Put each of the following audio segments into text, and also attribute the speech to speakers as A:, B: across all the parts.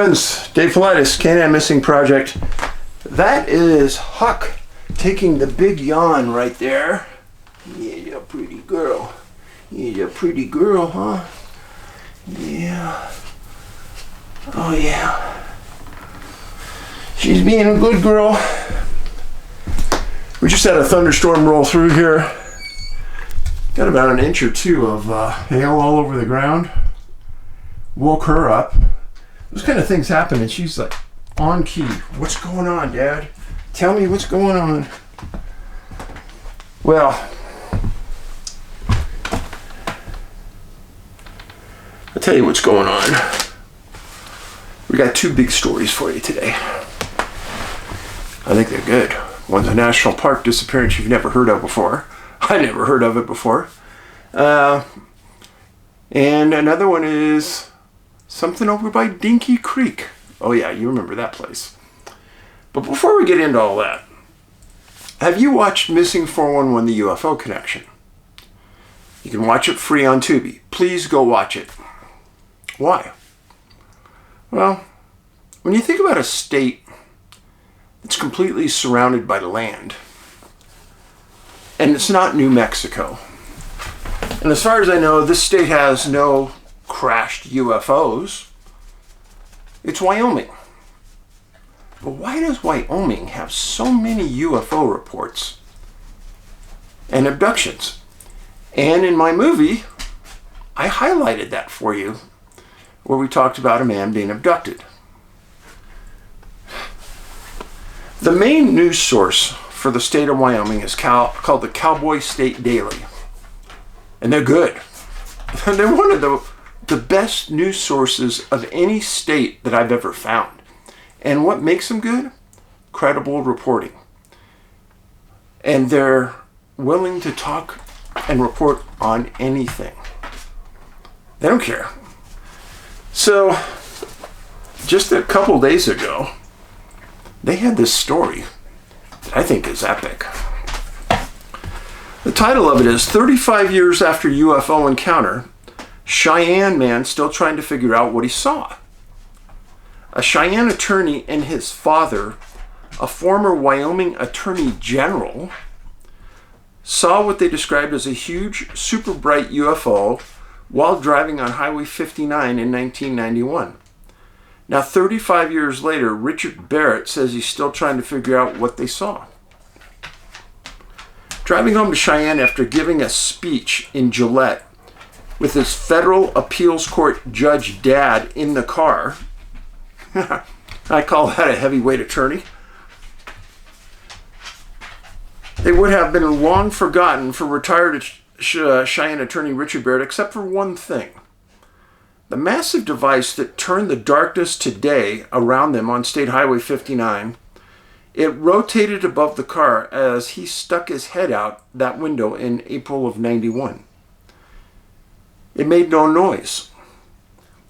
A: Friends, Dave Paulides, Canine Missing Project. That is Huck taking the big yawn right there. Yeah, pretty girl. Yeah, pretty girl, huh? Yeah. Oh, yeah. She's being a good girl. We just had a thunderstorm roll through here. Got about an inch or two of hail all over the ground. Woke her up. Those kind of things happen, and she's like on key. What's going on, Dad? Tell me what's going on. Well, I'll tell you what's going on. We got two big stories for you today. I think they're good. One's a national park disappearance you've never heard of before. I never heard of it before. And another one is something over by Dinky Creek. Oh yeah, you remember that place. But before we get into all that, have you watched Missing 411, the UFO Connection? You can watch it free on Tubi. Please go watch it. Why? Well, when you think about a state that's completely surrounded by land, and it's not New Mexico, and as far as I know, this state has no crashed UFOs. It's Wyoming. But why does Wyoming have so many UFO reports and abductions? And in my movie, I highlighted that for you, where we talked about a man being abducted. The main news source for the state of Wyoming is called the Cowboy State Daily. And they're good. They're one of the best news sources of any state that I've ever found. And what makes them good? Credible reporting. And they're willing to talk and report on anything. They don't care. So, just a couple days ago, they had this story that I think is epic. The title of it is 35 Years After UFO Encounter, Cheyenne Man Still Trying to Figure Out What He Saw. A Cheyenne attorney and his father, a former Wyoming attorney general, saw what they described as a huge, super bright UFO while driving on Highway 59 in 1991. Now, 35 years later, Richard Barrett says he's still trying to figure out what they saw. Driving home to Cheyenne after giving a speech in Gillette with his federal appeals court judge dad in the car, I call that a heavyweight attorney, they would have been long forgotten for retired Cheyenne attorney Richard Barrett, except for one thing. The massive device that turned the darkness to day around them on State Highway 59, it rotated above the car as he stuck his head out that window in April of 91. It made no noise.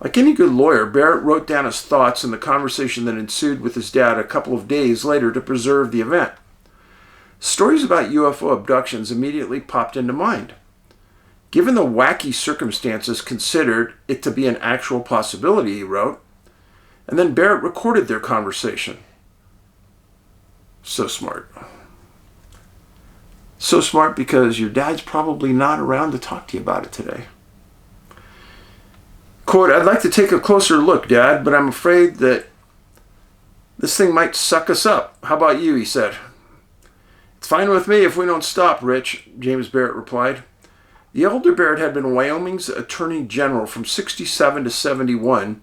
A: Like any good lawyer, Barrett wrote down his thoughts in the conversation that ensued with his dad a couple of days later to preserve the event. Stories about UFO abductions immediately popped into mind. Given the wacky circumstances, considered it to be an actual possibility, he wrote. And then Barrett recorded their conversation. So smart. So smart because your dad's probably not around to talk to you about it today. Quote, I'd like to take a closer look, Dad, but I'm afraid that this thing might suck us up. How about you, he said. It's fine with me if we don't stop, Rich, James Barrett replied. The elder Barrett had been Wyoming's Attorney General from 67 to 71,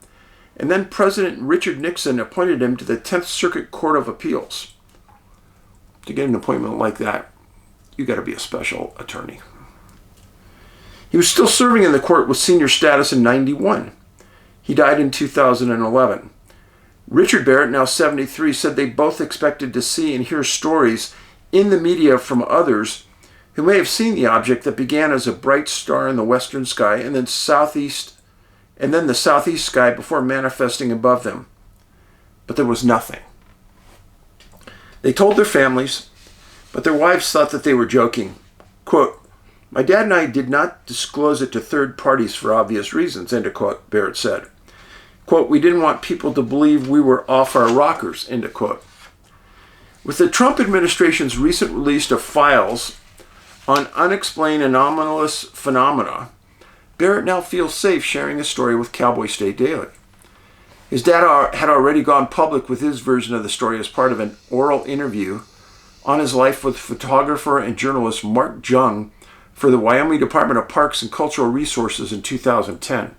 A: and then President Richard Nixon appointed him to the 10th Circuit Court of Appeals. To get an appointment like that, you got to be a special attorney. He was still serving in the court with senior status in 91. He died in 2011. Richard Barrett, now 73, said they both expected to see and hear stories in the media from others who may have seen the object that began as a bright star in the western sky and then the southeast sky before manifesting above them. But there was nothing. They told their families, but their wives thought that they were joking. Quote, my dad and I did not disclose it to third parties for obvious reasons, end of quote, Barrett said. Quote, "We didn't want people to believe we were off our rockers," end quote. With the Trump administration's recent release of files on unexplained anomalous phenomena, Barrett now feels safe sharing his story with Cowboy State Daily. His dad had already gone public with his version of the story as part of an oral interview on his life with photographer and journalist Mark Jung for the Wyoming Department of Parks and Cultural Resources in 2010.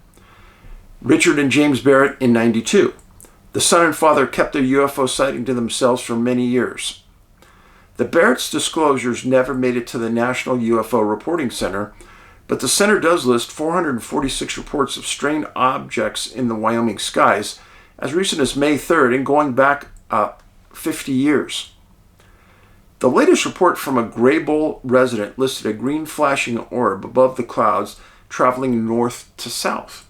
A: Richard and James Barrett in 92. The son and father kept their UFO sighting to themselves for many years. The Barrett's disclosures never made it to the National UFO Reporting Center, but the center does list 446 reports of strange objects in the Wyoming skies as recent as May 3rd and going back 50 years. The latest report from a Gray Bowl resident listed a green flashing orb above the clouds traveling north to south.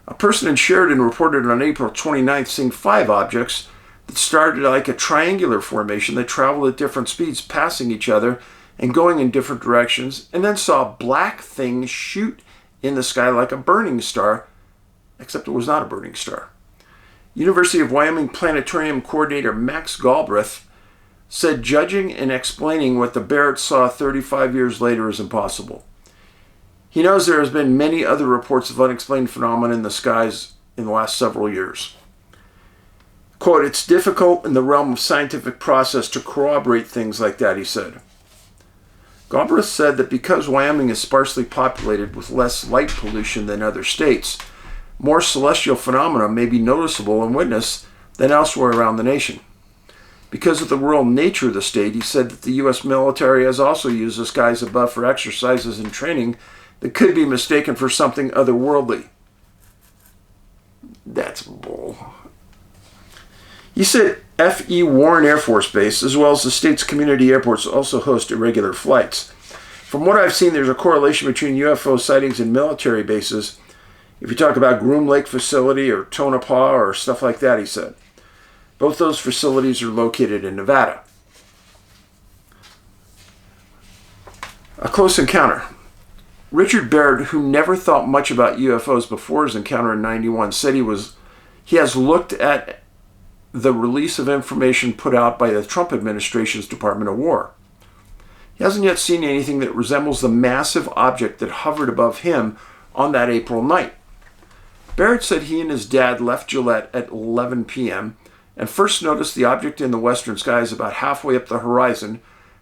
A: A person in Sheridan reported on April 29th seeing 5 objects that started like a triangular formation that traveled at different speeds, passing each other and going in different directions, and then saw a black thing shoot in the sky like a burning star, except it was not a burning star. University of Wyoming Planetarium Coordinator Max Galbraith said judging and explaining what the Barretts saw 35 years later is impossible. He knows there has been many other reports of unexplained phenomena in the skies in the last several years. Quote, "It's difficult in the realm of scientific process to corroborate things like that," he said. Galbraith said that because Wyoming is sparsely populated with less light pollution than other states, more celestial phenomena may be noticeable and witnessed than elsewhere around the nation. Because of the rural nature of the state, he said that the U.S. military has also used the skies above for exercises and training that could be mistaken for something otherworldly. That's bull. He said F.E. Warren Air Force Base, as well as the state's community airports, also host irregular flights. From what I've seen, there's a correlation between UFO sightings and military bases. If you talk about Groom Lake Facility or Tonopah or stuff like that, he said. Both those facilities are located in Nevada. A close encounter. Richard Barrett, who never thought much about UFOs before his encounter in 91, said he has looked at the release of information put out by the Trump administration's Department of War. He hasn't yet seen anything that resembles the massive object that hovered above him on that April night. Barrett said he and his dad left Gillette at 11 p.m. and first noticed the object in the western skies about halfway up the horizon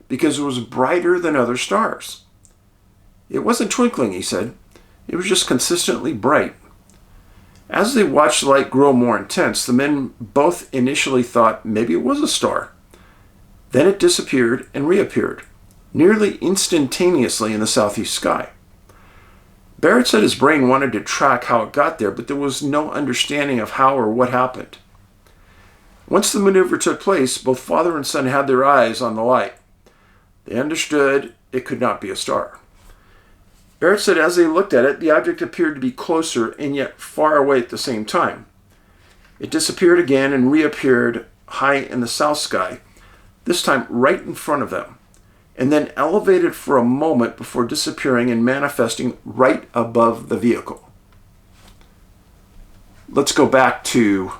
A: because it was brighter than other stars. It wasn't twinkling, he said. It was just consistently bright. As they watched the light grow more intense, the men both initially thought maybe it was a star. Then it disappeared and reappeared, nearly instantaneously in the southeast sky. Barrett said his brain wanted to track how it got there, but there was no understanding of how or what happened. Once the maneuver took place, both father and son had their eyes on the light. They understood it could not be a star. Barrett said as they looked at it, the object appeared to be closer and yet far away at the same time. It disappeared again and reappeared high in the south sky, this time right in front of them, and then elevated for a moment before disappearing and manifesting right above the vehicle. Let's go back to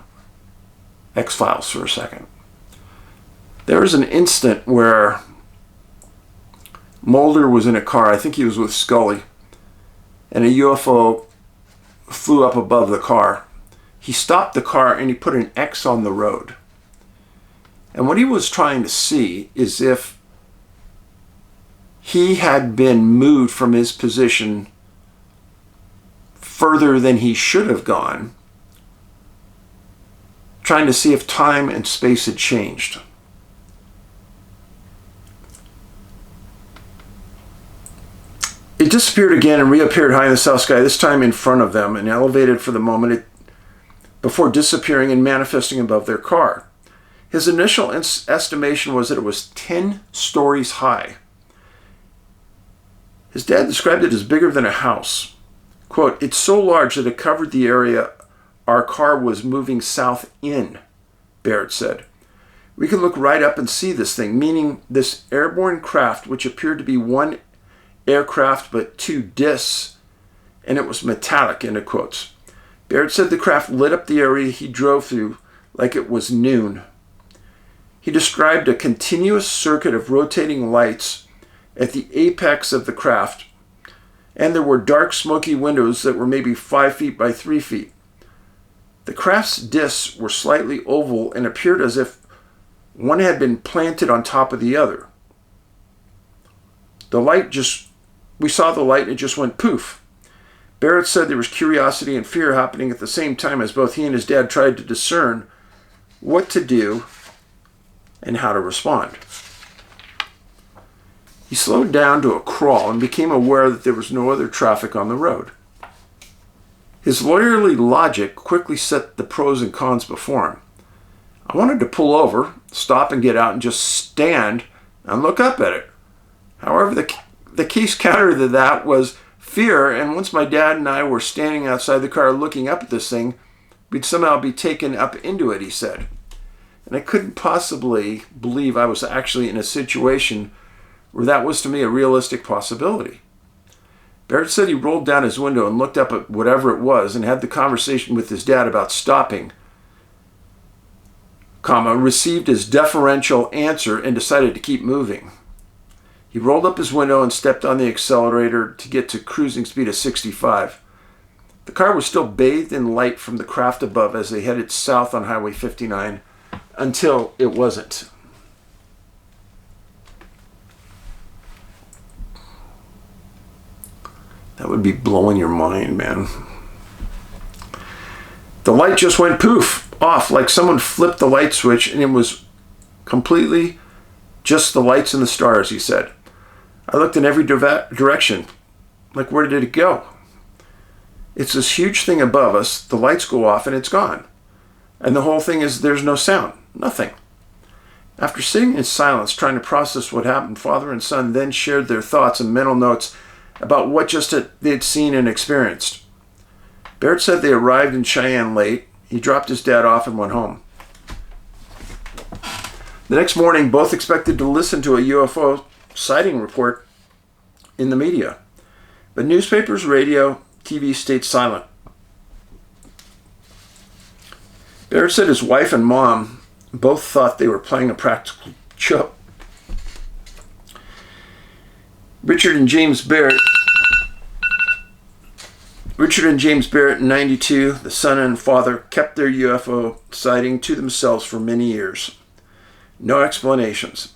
A: X-Files for a second. There was an instant where Mulder was in a car, I think he was with Scully, and a UFO flew up above the car. He stopped the car and he put an X on the road. And what he was trying to see is if he had been moved from his position further than he should have gone, trying to see if time and space had changed. It disappeared again and reappeared high in the south sky, this time in front of them, and elevated for the moment before disappearing and manifesting above their car. His initial estimation was that it was 10 stories high. His dad described it as bigger than a house. Quote, "It's so large that it covered the area our car was moving south in," Barrett said. "We could look right up and see this thing," meaning this airborne craft, which appeared to be one aircraft but 2 discs, and it was metallic, end of quotes. Barrett said the craft lit up the area he drove through like it was noon. He described a continuous circuit of rotating lights at the apex of the craft, and there were dark, smoky windows that were maybe 5 feet by 3 feet. The craft's discs were slightly oval and appeared as if one had been planted on top of the other. We saw the light and it just went poof. Barrett said there was curiosity and fear happening at the same time as both he and his dad tried to discern what to do and how to respond. He slowed down to a crawl and became aware that there was no other traffic on the road. His lawyerly logic quickly set the pros and cons before him. I wanted to pull over, stop and get out and just stand and look up at it. However, the case counter to that was fear, and once my dad and I were standing outside the car looking up at this thing, we'd somehow be taken up into it, he said. And I couldn't possibly believe I was actually in a situation where that was to me a realistic possibility. Barrett said he rolled down his window and looked up at whatever it was and had the conversation with his dad about stopping, received his deferential answer and decided to keep moving. He rolled up his window and stepped on the accelerator to get to cruising speed of 65. The car was still bathed in light from the craft above as they headed south on Highway 59 until it wasn't. That would be blowing your mind, man. The light just went poof, off, like someone flipped the light switch and it was completely just the lights and the stars, he said. I looked in every direction. Like, where did it go? It's this huge thing above us. The lights go off and it's gone. And the whole thing is there's no sound. Nothing. After sitting in silence, trying to process what happened, father and son then shared their thoughts and mental notes about what they'd seen and experienced. Barrett said they arrived in Cheyenne late. He dropped his dad off and went home. The next morning, both expected to listen to a UFO sighting report in the media. But newspapers, radio, TV stayed silent. Barrett said his wife and mom both thought they were playing a practical joke. Richard and James Barrett in 92, the son and father, kept their UFO sighting to themselves for many years. No explanations.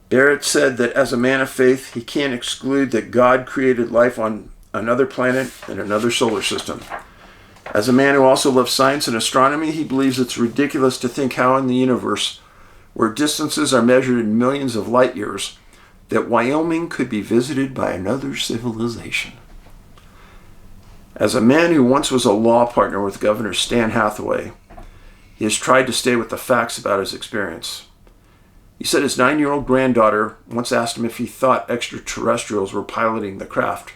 A: Barrett said that as a man of faith, he can't exclude that God created life on another planet and another solar system. As a man who also loves science and astronomy, he believes it's ridiculous to think how in the universe, where distances are measured in millions of light years, that Wyoming could be visited by another civilization. As a man who once was a law partner with Governor Stan Hathaway, he has tried to stay with the facts about his experience. He said his 9-year-old granddaughter once asked him if he thought extraterrestrials were piloting the craft.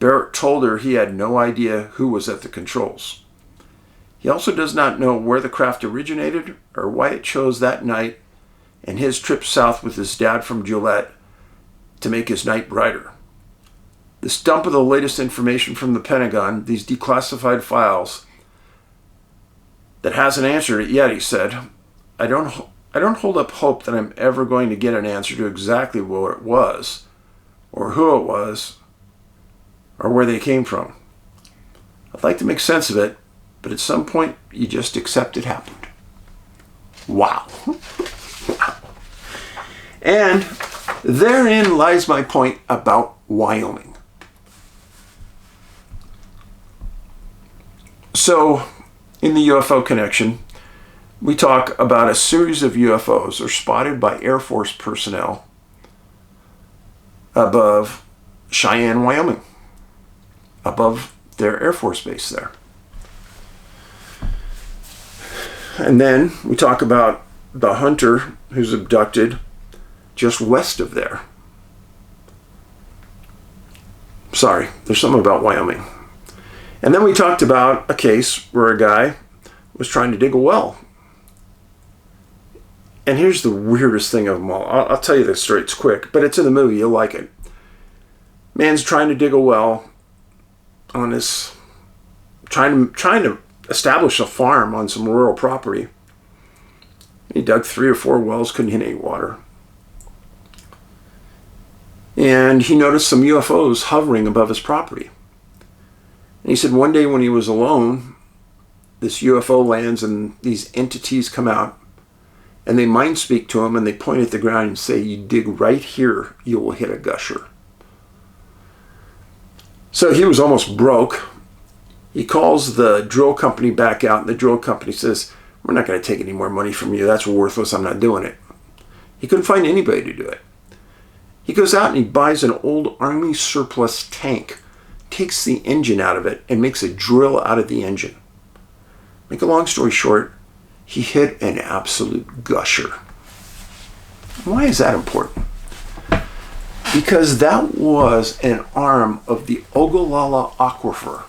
A: Barrett told her he had no idea who was at the controls. He also does not know where the craft originated or why it chose that night and his trip south with his dad from Gillette to make his night brighter. This dump of the latest information from the Pentagon, these declassified files, that hasn't answered it yet, he said. I don't hold up hope that I'm ever going to get an answer to exactly what it was, or who it was, or where they came from. I'd like to make sense of it, but at some point, you just accept it happened. Wow. Wow. And therein lies my point about Wyoming. So, in the UFO connection, we talk about a series of UFOs are spotted by Air Force personnel above Cheyenne, Wyoming, above their Air Force base there. And then we talk about the hunter who's abducted just west of there. Sorry, there's something about Wyoming. And then we talked about a case where a guy was trying to dig a well. And here's the weirdest thing of them all. I'll tell you this story. It's quick, but it's in the movie. You'll like it. Man's trying to dig a well on this trying to establish a farm on some rural property. He dug 3 or 4 wells, couldn't hit any water. And he noticed some UFOs hovering above his property. And he said one day when he was alone, this UFO lands and these entities come out and they mind speak to him and they point at the ground and say, "You dig right here, you will hit a gusher." So he was almost broke. He calls the drill company back out and the drill company says, "We're not going to take any more money from you. That's worthless. I'm not doing it." He couldn't find anybody to do it. He goes out and he buys an old Army surplus tank, takes the engine out of it, and makes a drill out of the engine. Make a long story short, he hit an absolute gusher. Why is that important? Because that was an arm of the Ogallala Aquifer.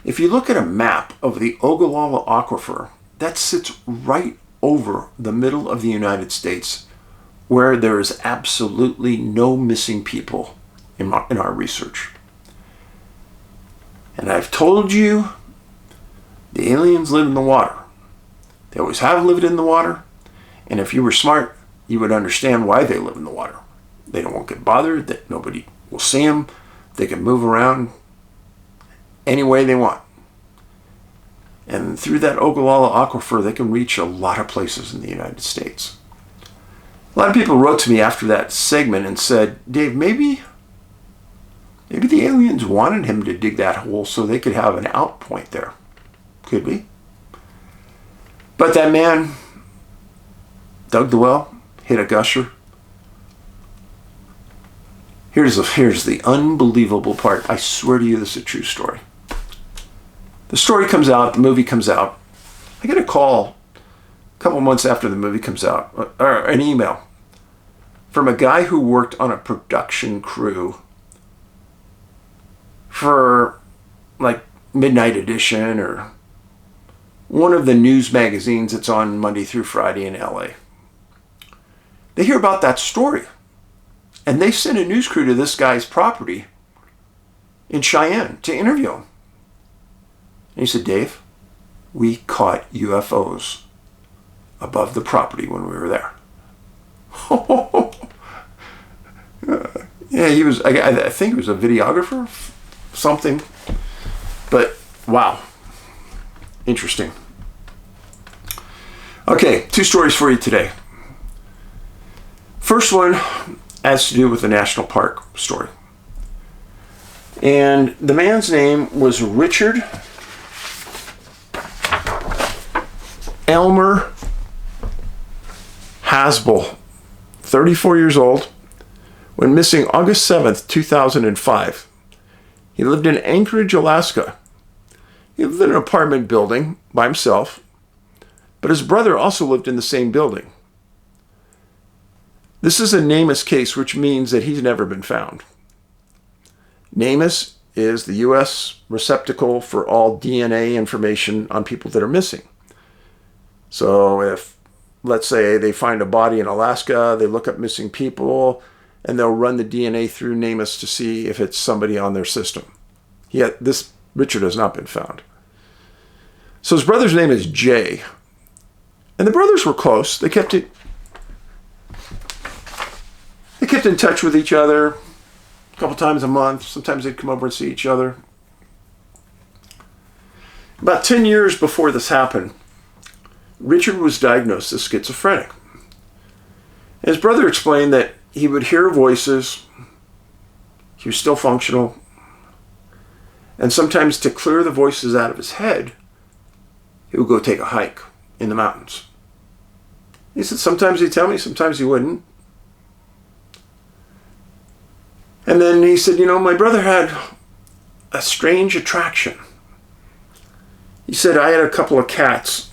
A: If you look at a map of the Ogallala Aquifer, that sits right over the middle of the United States, where there is absolutely no missing people in our research. And I've told you, the aliens live in the water. They always have lived in the water. And if you were smart, you would understand why they live in the water. They don't want to get bothered, that nobody will see them. They can move around any way they want. And through that Ogallala Aquifer, they can reach a lot of places in the United States. A lot of people wrote to me after that segment and said, "Dave, maybe the aliens wanted him to dig that hole so they could have an out point there." Could be. But that man dug the well, hit a gusher. Here's the unbelievable part. I swear to you, this is a true story. The story comes out, the movie comes out. I get a call a couple months after the movie comes out, or an email from a guy who worked on a production crew for like Midnight Edition or one of the news magazines that's on Monday through Friday in LA. They hear about that story and they send a news crew to this guy's property in Cheyenne to interview him. And he said, "Dave, we caught UFOs above the property when we were there." Yeah, he was, I think he was a videographer, something. But wow, interesting. Okay, 2 stories for you today. First one has to do with the national park story. And the man's name was Richard Elmer Hasbell, 34 years old, went missing August 7th, 2005. He lived in Anchorage, Alaska. He lived in an apartment building by himself, but his brother also lived in the same building. This is a NABS case, which means that he's never been found. NABS is the U.S. receptacle for all DNA information on people that are missing. So if, let's say, they find a body in Alaska, they look up missing people, and they'll run the DNA through NABS to see if it's somebody on their system. Yet this Richard has not been found. So his brother's name is Jay. And the brothers were close. They kept in touch with each other a couple times a month. Sometimes they'd come over and see each other. About 10 years before this happened, Richard was diagnosed as schizophrenic. His brother explained that he would hear voices, he was still functional, and sometimes to clear the voices out of his head, he would go take a hike in the mountains. He said sometimes he'd tell me, sometimes he wouldn't. And then he said, my brother had a strange attraction. He said, I had a couple of cats.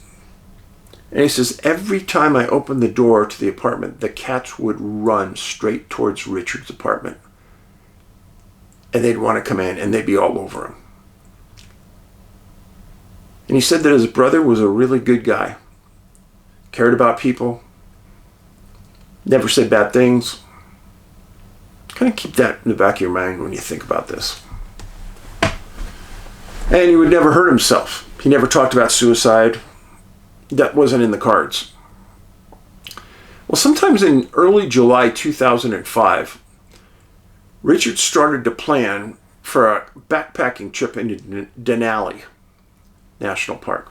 A: And he says, every time I opened the door to the apartment, the cats would run straight towards Richard's apartment. And they'd want to come in and they'd be all over him. And he said that his brother was a really good guy. Cared about people. Never said bad things. Kind of keep that in the back of your mind when you think about this. And he would never hurt himself. He never talked about suicide. That wasn't in the cards. Well, sometimes in early July 2005, Richard started to plan for a backpacking trip into Denali National Park.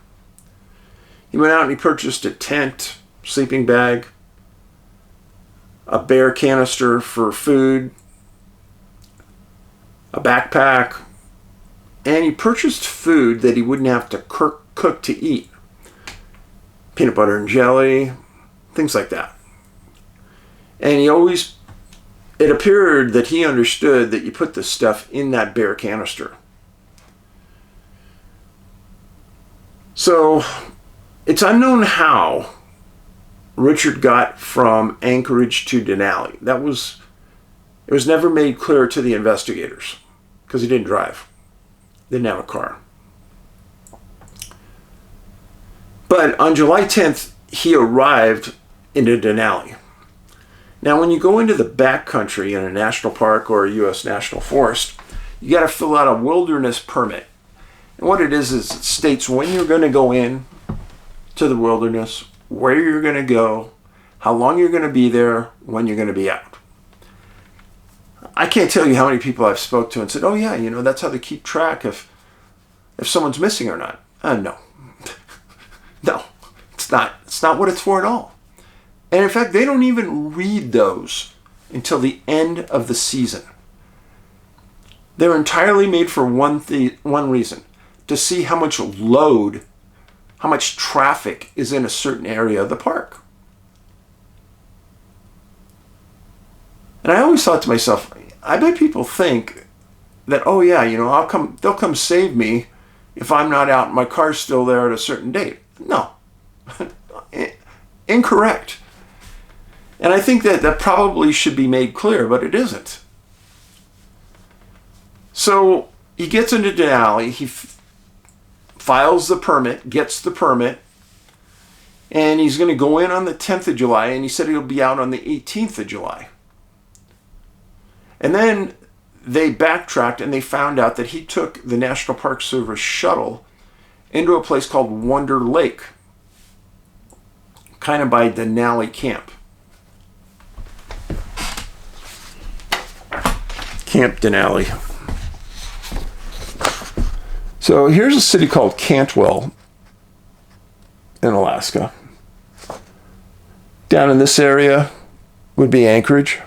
A: He went out and he purchased a tent, sleeping bag, a bear canister for food, a backpack, and he purchased food that he wouldn't have to cook to eat. Peanut butter and jelly, things like that. And it appeared that he understood that you put the stuff in that bear canister. So it's unknown how Richard got from Anchorage to Denali. It was never made clear to the investigators because he didn't drive, didn't have a car. But on July 10th, he arrived into Denali. Now, when you go into the backcountry in a national park or a U.S. national forest, you got to fill out a wilderness permit. And what it is it states when you're going to go in to the wilderness, where you're going to go, how long you're going to be there, when you're going to be out. I can't tell you how many people I've spoke to and said, oh yeah, that's how they keep track if someone's missing or not. No. No, it's not. It's not what it's for at all. And in fact, they don't even read those until the end of the season. They're entirely made for one reason, to see how much load, how much traffic is in a certain area of the park. And I always thought to myself, I bet people think that, oh yeah, they'll come save me if I'm not out and my car's still there at a certain date. No. Incorrect. And I think that probably should be made clear, but it isn't. So he gets into Denali, he files the permit, gets the permit, and he's going to go in on the 10th of July, and he said he'll be out on the 18th of July. And then they backtracked and they found out that he took the National Park Service shuttle into a place called Wonder Lake, kind of by Denali Camp. Camp Denali. So here's a city called Cantwell in Alaska. Down in this area would be Anchorage.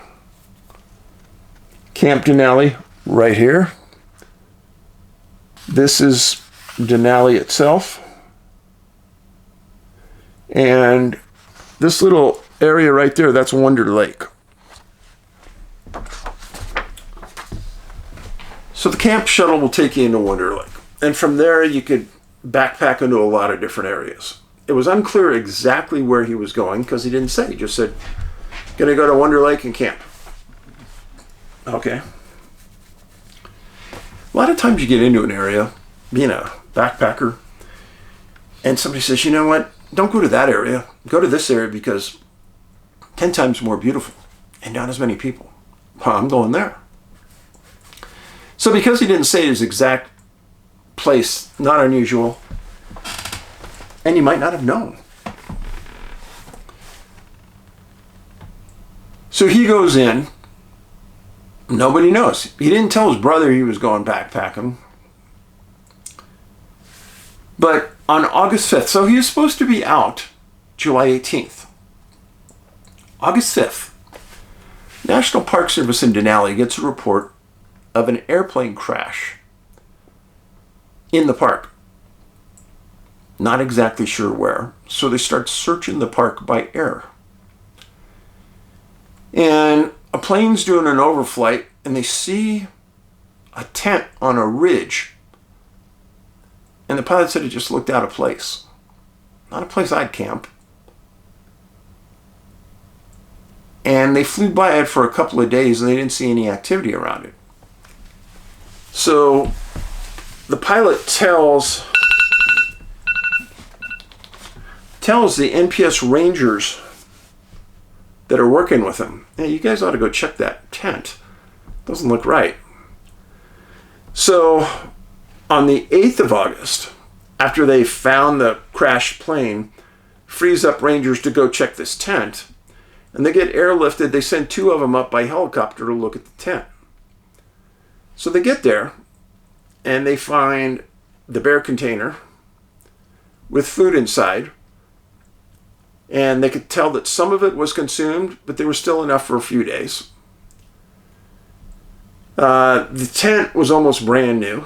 A: Camp Denali right here. This is Denali itself. And this little area right there, that's Wonder Lake. So the camp shuttle will take you into Wonder Lake. And from there, you could backpack into a lot of different areas. It was unclear exactly where he was going because he didn't say. He just said, gonna go to Wonder Lake and camp. Okay. A lot of times you get into an area, being a backpacker, and somebody says, you know what, don't go to that area. Go to this area because 10 times more beautiful and not as many people. Well, I'm going there. So because he didn't say his exact place, not unusual, and you might not have known. So he goes in. Nobody knows. He didn't tell his brother he was going backpacking. But on August 5th, so he was supposed to be out July 18th. August 5th, National Park Service in Denali gets a report of an airplane crash in the park. Not exactly sure where. So they start searching the park by air. And a plane's doing an overflight and they see a tent on a ridge. And the pilot said it just looked out of place. Not a place I'd camp. And they flew by it for a couple of days and they didn't see any activity around it. So the pilot tells the NPS rangers that are working with him, hey, you guys ought to go check that tent. Doesn't look right. So On the 8th of August, after they found the crashed plane, frees up rangers to go check this tent, and they get airlifted. They send 2 of them up by helicopter to look at the tent. So they get there, and they find the bear container with food inside, and they could tell that some of it was consumed, but there was still enough for a few days. The tent was almost brand new,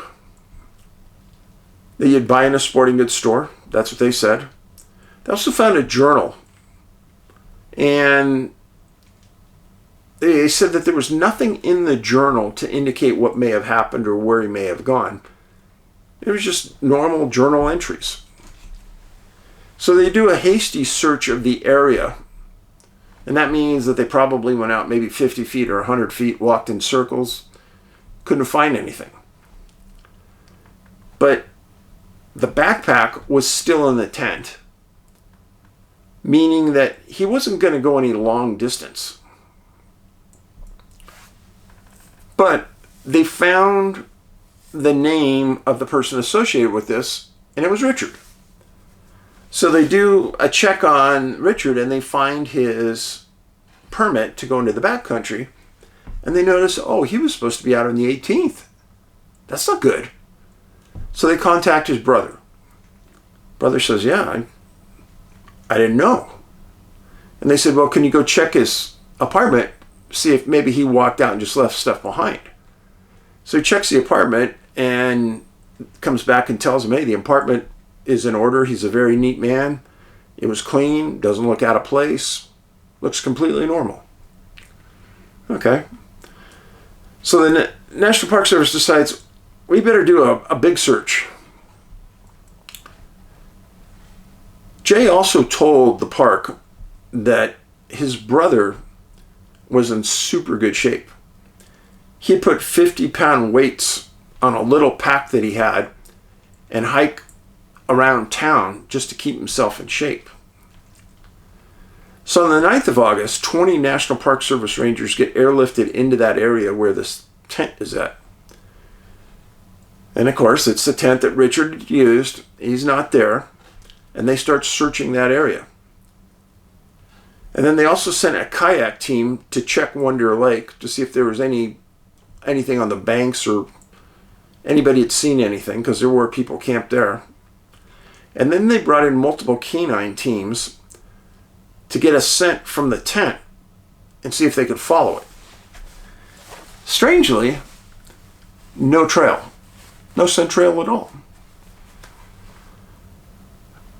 A: that you'd buy in a sporting goods store. That's what they said. They also found a journal, and they said that there was nothing in the journal to indicate what may have happened or where he may have gone. It was just normal journal entries. So they do a hasty search of the area, and that means that they probably went out maybe 50 feet or 100 feet, walked in circles, couldn't find anything. But the backpack was still in the tent, meaning that he wasn't going to go any long distance. But they found the name of the person associated with this, and it was Richard. So they do a check on Richard, and they find his permit to go into the backcountry, and they notice, oh, he was supposed to be out on the 18th. That's not good. So they contact his brother. Brother says, yeah, I didn't know. And they said, well, can you go check his apartment, see if maybe he walked out and just left stuff behind? So he checks the apartment and comes back and tells him, hey, the apartment is in order. He's a very neat man. It was clean, doesn't look out of place, looks completely normal. Okay. So the National Park Service decides, we better do a big search. Jay also told the park that his brother was in super good shape. He had put 50-pound weights on a little pack that he had and hike around town just to keep himself in shape. So on the 9th of August, 20 National Park Service Rangers get airlifted into that area where this tent is at. And of course, it's the tent that Richard used. He's not there. And they start searching that area. And then they also sent a kayak team to check Wonder Lake to see if there was anything on the banks or anybody had seen anything, because there were people camped there. And then they brought in multiple canine teams to get a scent from the tent and see if they could follow it. Strangely, no trail. No scent trail at all.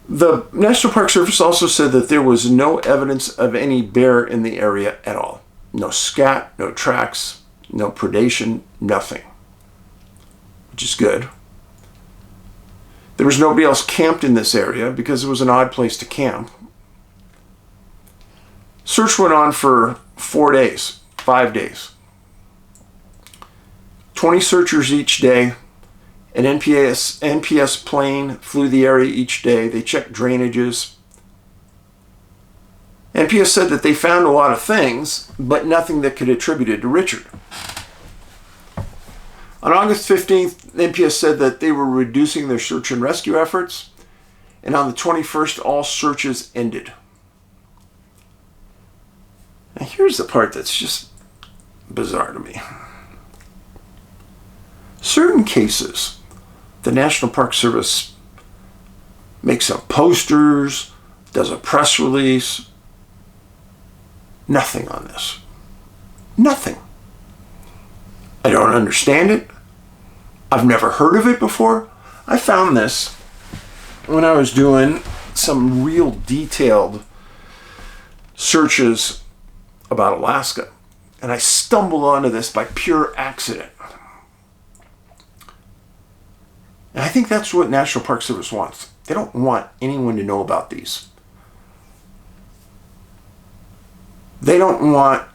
A: The National Park Service also said that there was no evidence of any bear in the area at all. No scat, no tracks, no predation, nothing. Which is good. There was nobody else camped in this area because it was an odd place to camp. Search went on for 4 days, 5 days. 20 searchers each day. An NPS plane flew the area each day. They checked drainages. NPS said that they found a lot of things, but nothing that could be attributed to Richard. On August 15th, NPS said that they were reducing their search and rescue efforts, and on the 21st, all searches ended. Now here's the part that's just bizarre to me. Certain cases, the National Park Service makes up posters, does a press release. Nothing on this. Nothing. I don't understand it. I've never heard of it before. I found this when I was doing some real detailed searches about Alaska. And I stumbled onto this by pure accident. And I think that's what National Park Service wants. They don't want anyone to know about these. They don't want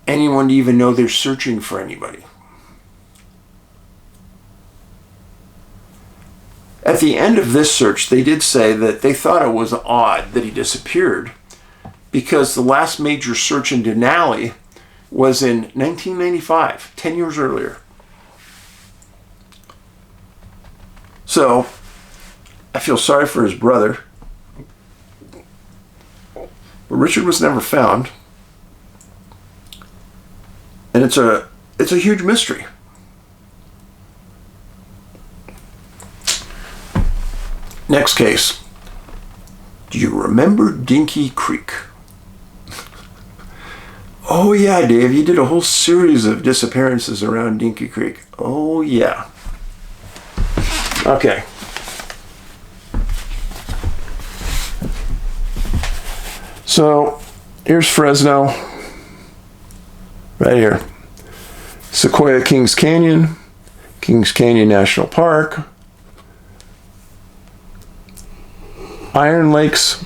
A: anyone to even know they're searching for anybody. At the end of this search, they did say that they thought it was odd that he disappeared because the last major search in Denali was in 1995, 10 years earlier. So I feel sorry for his brother. But Richard was never found. And it's a huge mystery. Next case. Do you remember Dinky Creek? Oh yeah, Dave, you did a whole series of disappearances around Dinky Creek. Oh yeah. Okay. So, here's Fresno. Right here. Sequoia Kings Canyon, Kings Canyon National Park, Iron Lakes,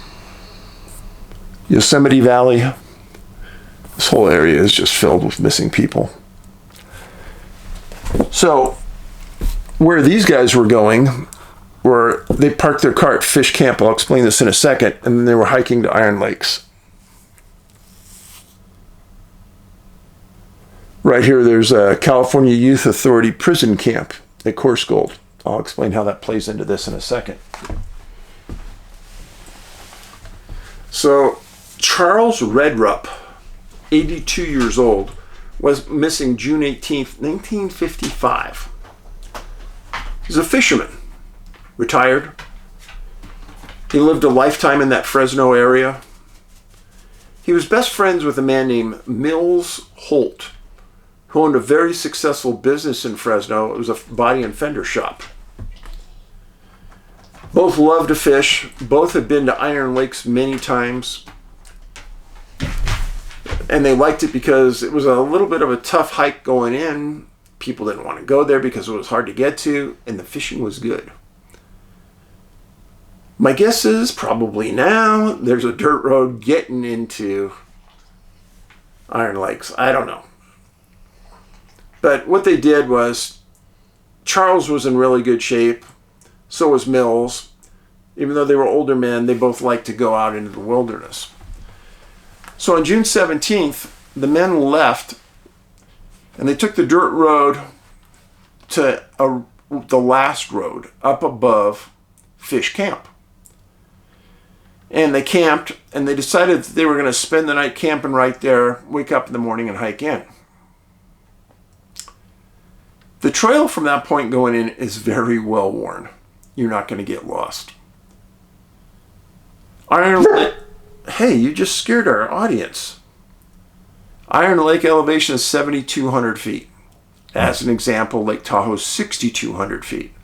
A: Yosemite Valley. This whole area is just filled with missing people. So, where these guys were going, were they parked their car at Fish Camp. I'll explain this in a second. And then they were hiking to Iron Lakes. Right here, there's a California Youth Authority prison camp at Coarse Gold. I'll explain how that plays into this in a second. So, Charles Redrup, 82 years old, was missing June 18th, 1955. He's a fisherman, retired. He lived a lifetime in that Fresno area. He was best friends with a man named Mills Holt, who owned a very successful business in Fresno. It was a body and fender shop. Both loved to fish. Both had been to Iron Lakes many times. And they liked it because it was a little bit of a tough hike going in. People didn't want to go there because it was hard to get to, and the fishing was good. My guess is probably now there's a dirt road getting into Iron Lakes. I don't know. But what they did was, Charles was in really good shape. So was Mills. Even though they were older men, they both liked to go out into the wilderness. So on June 17th, the men left, and they took the dirt road to the last road up above Fish Camp. And they camped, and they decided that they were going to spend the night camping right there, wake up in the morning and hike in. The trail from that point going in is very well worn. You're not going to get lost. Iron Lake. Hey, you just scared our audience. Iron Lake elevation is 7,200 feet. As an example, Lake Tahoe is 6,200 feet.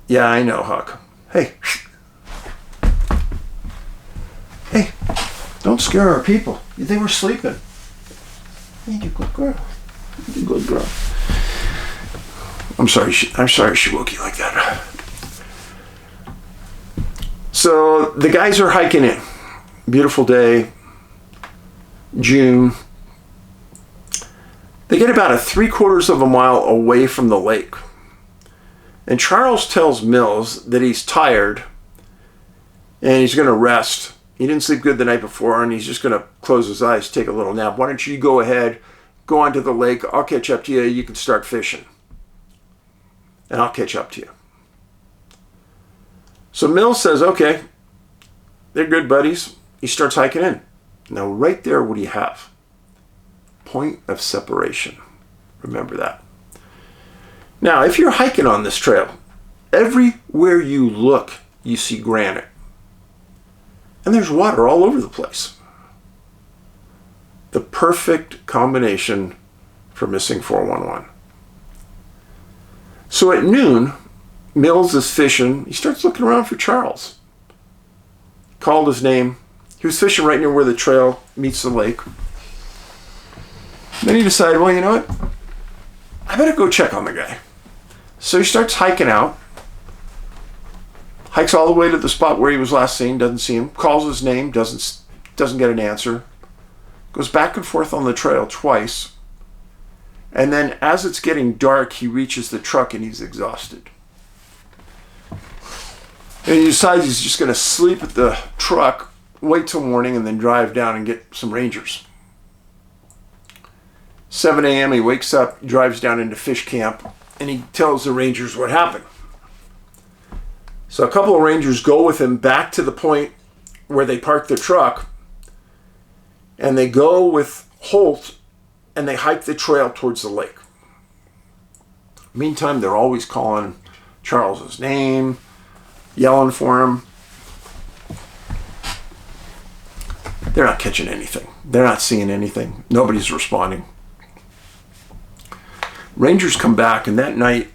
A: Yeah, I know, Huck. Hey. Hey, don't scare our people. You think we're sleeping? You good girl. You good girl. I'm sorry she woke you like that. So the guys are hiking in. Beautiful day, June. They get about 3/4 of a mile away from the lake. And Charles tells Mills that he's tired and he's going to rest. He didn't sleep good the night before, and he's just going to close his eyes, take a little nap. Why don't you go ahead, go onto the lake. I'll catch up to you. You can start fishing. And I'll catch up to you. So Mills says, okay, they're good buddies. He starts hiking in. Now right there, what do you have? Point of separation. Remember that. Now, if you're hiking on this trail, everywhere you look, you see granite. And there's water all over the place. The perfect combination for missing 411. So at noon, Mills is fishing. He starts looking around for Charles. Called his name. He was fishing right near where the trail meets the lake. Then he decided, well, you know what? I better go check on the guy. So he starts hiking out. Hikes all the way to the spot where he was last seen, doesn't see him. Calls his name, doesn't get an answer. Goes back and forth on the trail twice. And then as it's getting dark, he reaches the truck and he's exhausted. And he decides he's just going to sleep at the truck, wait till morning, and then drive down and get some rangers. 7 a.m. he wakes up, drives down into Fish Camp, and he tells the rangers what happened. So a couple of Rangers go with him back to the point where they parked their truck, and they go with Holt, and they hike the trail towards the lake. Meantime, they're always calling Charles's name, yelling for him. They're not catching anything. They're not seeing anything. Nobody's responding. Rangers come back, and that night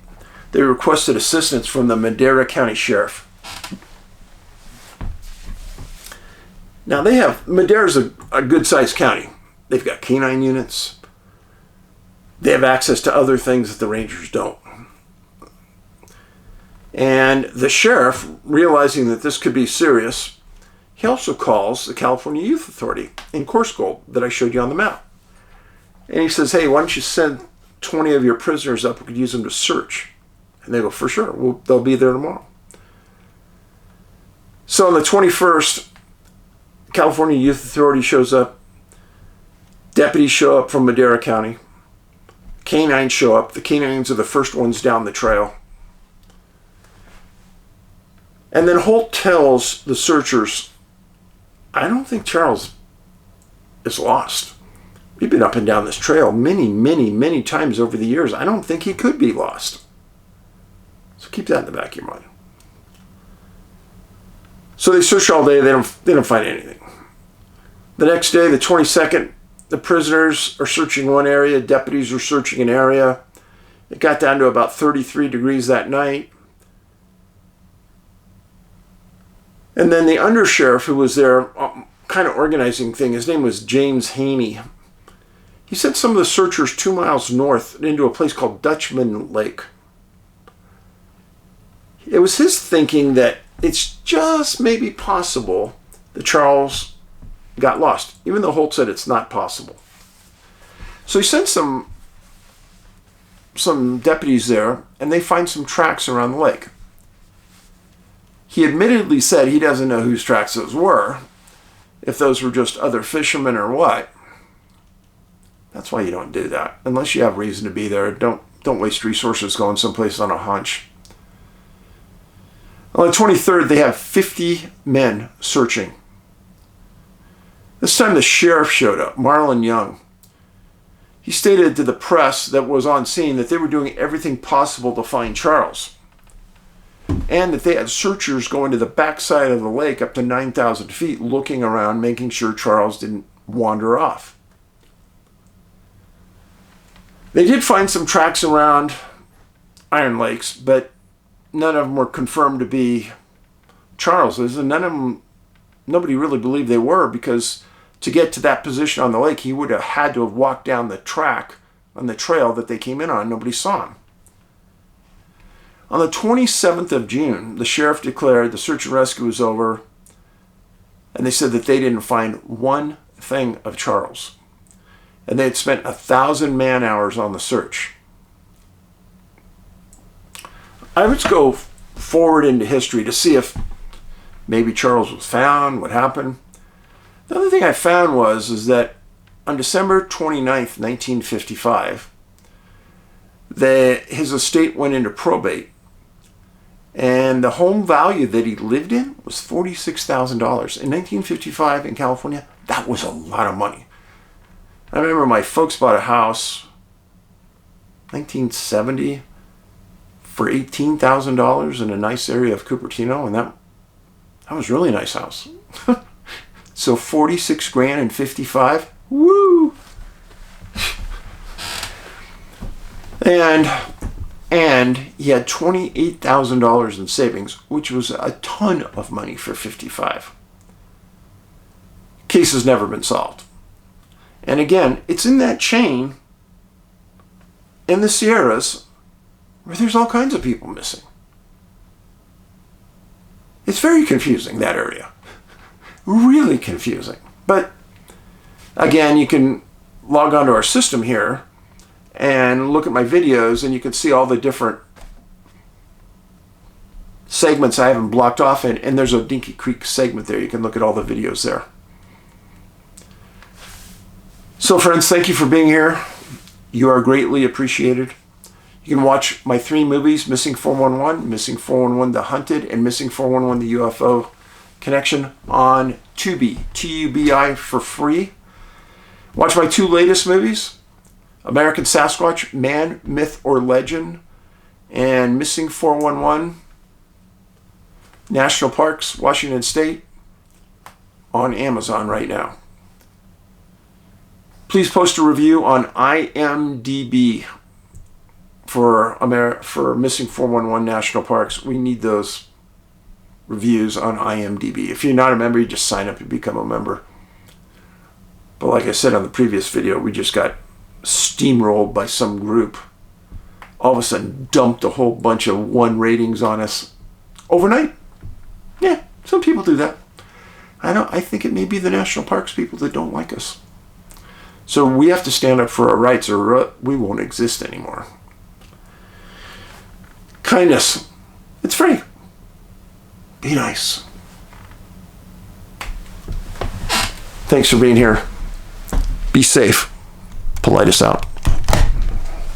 A: they requested assistance from the Madera County Sheriff. Now Madera's a good-sized county. They've got canine units. They have access to other things that the Rangers don't. And the sheriff, realizing that this could be serious, he also calls the California Youth Authority in Coarse Gold that I showed you on the map. And he says, hey, why don't you send 20 of your prisoners up? We could use them to search. And they go, for sure. They'll be there tomorrow. So on the 21st, California Youth Authority shows up. Deputies show up from Madera County. Canines show up. The canines are the first ones down the trail. And then Holt tells the searchers, I don't think Charles is lost. We've been up and down this trail many, many, many times over the years. I don't think he could be lost. So keep that in the back of your mind. So they search all day. They don't find anything. The next day, the 22nd, the prisoners are searching one area. Deputies are searching an area. It got down to about 33 degrees that night. And then the undersheriff who was there kind of organizing thing, his name was James Haney. He sent some of the searchers 2 miles north into a place called Dutchman Lake. It was his thinking that it's just maybe possible that Charles got lost, even though Holt said it's not possible. So he sent some deputies there, and they find some tracks around the lake. He admittedly said he doesn't know whose tracks those were, if those were just other fishermen or what. That's why you don't do that. Unless you have reason to be there, don't waste resources going someplace on a hunch. On the 23rd, they have 50 men searching. This time the sheriff showed up, Marlon Young. He stated to the press that was on scene that they were doing everything possible to find Charles, and that they had searchers going to the backside of the lake up to 9,000 feet looking around, making sure Charles didn't wander off. They did find some tracks around Iron Lakes, but none of them were confirmed to be Charles's, and nobody really believed they were, because to get to that position on the lake, he would have had to have walked down the track on the trail that they came in on. Nobody saw him. On the 27th of June, the sheriff declared the search and rescue was over, and they said that they didn't find one thing of Charles. And they had spent 1,000 man-hours on the search. I would go forward into history to see if maybe Charles was found, what happened. The other thing I found is that on December 29th, 1955, his estate went into probate, and the home value that he lived in was $46,000. In 1955 in California, that was a lot of money. I remember my folks bought a house, 1970, for $18,000 in a nice area of Cupertino, and that was a really nice house. So 46 grand and 55, woo! And he had $28,000 in savings, which was a ton of money for 55. Case has never been solved. And again, it's in that chain in the Sierras where there's all kinds of people missing. It's very confusing, that area. Really confusing. But again, you can log onto our system here and look at my videos, and you can see all the different segments I haven't blocked off, and there's a Dinky Creek segment there. You can look at all the videos there. So friends, thank you for being here. You are greatly appreciated. You can watch my 3 movies, Missing 411, Missing 411 The Hunted, and Missing 411 The UFO Connection on Tubi, Tubi, for free. Watch my 2 latest movies, American Sasquatch, Man, Myth, or Legend, and Missing 411, National Parks, Washington State, on Amazon right now. Please post a review on IMDb for Missing 411 National Parks. We need those reviews on IMDb. If you're not a member, you just sign up and become a member. But like I said on the previous video, we just got steamrolled by some group. All of a sudden dumped a whole bunch of 1 ratings on us overnight. Yeah, some people do that. I think it may be the national parks people that don't like us. So we have to stand up for our rights or we won't exist anymore. Kindness. It's free. Be nice. Thanks for being here. Be safe. Paulides out.